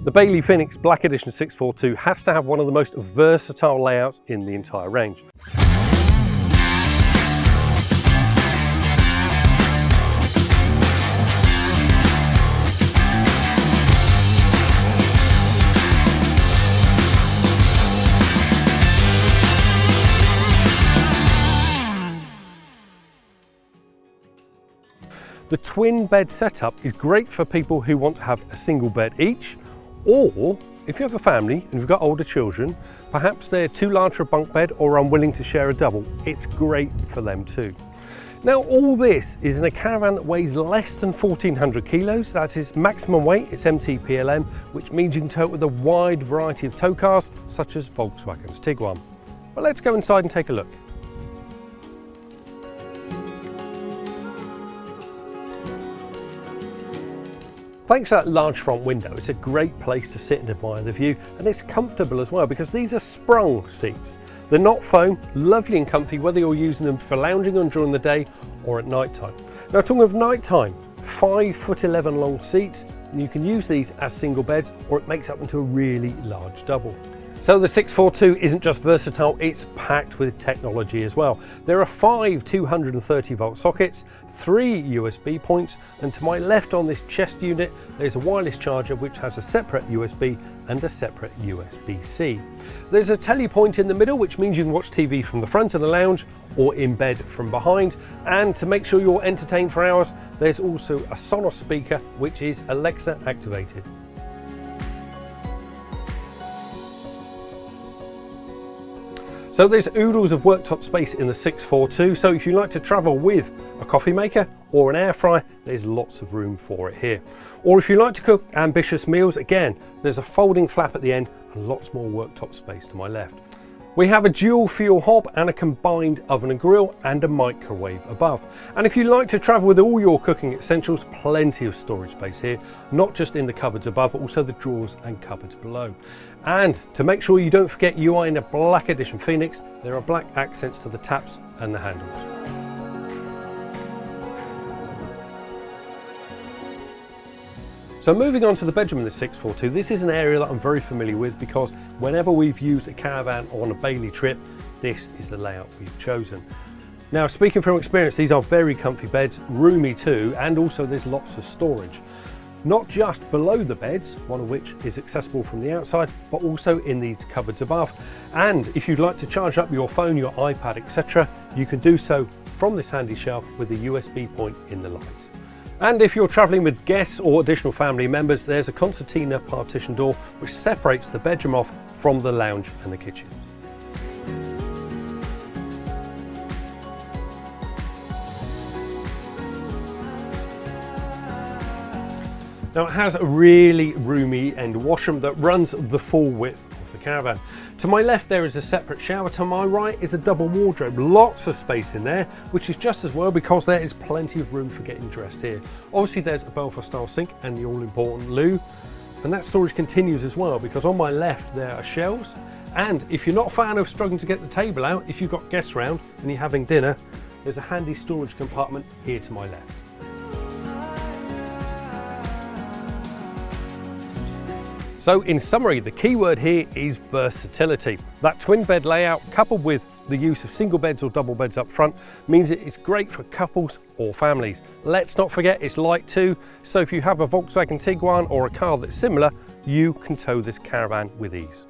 The Bailey Phoenix Black Edition 642 has to have one of the most versatile layouts in the entire range. The twin bed setup is great for people who want to have a single bed each, or if you have a family and you've got older children, perhaps they're too large for a bunk bed or unwilling to share a double, it's great for them too. Now all this is in a Caravan that weighs less than 1400 kilos, that is maximum weight, it's MTPLM, which means you can tow it with a wide variety of tow cars such as Volkswagen's Tiguan. But let's go inside and take a look. Thanks to that large front window, it's a great place to sit and admire the view, and it's comfortable as well because these are sprung seats. They're not foam, lovely and comfy whether you're using them for lounging on during the day or at night time. Now talking of night time, 5'11" long seats, and you can use these as single beds or it makes up into a really large double. So the 642 isn't just versatile, it's packed with technology as well. There are 5 230 volt sockets, 3 USB points, and to my left on this chest unit there's a wireless charger which has a separate USB and a separate USB-C. There's a telly point in the middle which means you can watch TV from the front of the lounge or in bed from behind, and to make sure you're entertained for hours there's also a Sonos speaker which is Alexa activated. So there's oodles of worktop space in the 642, so if you like to travel with a coffee maker or an air fryer, there's lots of room for it here. Or if you like to cook ambitious meals, again, there's a folding flap at the end and lots more worktop space to my left. We have a dual fuel hob and a combined oven and grill and a microwave above. And if you like to travel with all your cooking essentials, plenty of storage space here, not just in the cupboards above, but also the drawers and cupboards below. And to make sure you don't forget you are in a Black Edition Phoenix, there are black accents to the taps and the handles. So moving on to the bedroom in the 642, this is an area that I'm very familiar with because whenever we've used a Caravan on a Bailey trip, this is the layout we've chosen. Now speaking from experience, these are very comfy beds, roomy too, and also there's lots of storage. Not just below the beds, one of which is accessible from the outside, but also in these cupboards above. And if you'd like to charge up your phone, your iPad, etc., you can do so from this handy shelf with a USB point in the light. And if you're travelling with guests or additional family members, there's a concertina partition door which separates the bedroom off from the lounge and the kitchen. Now it has a really roomy end washroom that runs the full width of the Caravan. To my left there is a separate shower, to my right is a double wardrobe, lots of space in there, which is just as well because there is plenty of room for getting dressed here. Obviously there's a Belfast style sink and the all important loo, and that storage continues as well because on my left there are shelves, and if you're not a fan of struggling to get the table out, if you've got guests around and you're having dinner, there's a handy storage compartment here to my left. So in summary, the key word here is versatility. That twin bed layout coupled with the use of single beds or double beds up front means it is great for couples or families. Let's not forget it's light too, so if you have a Volkswagen Tiguan or a car that's similar, you can tow this Caravan with ease.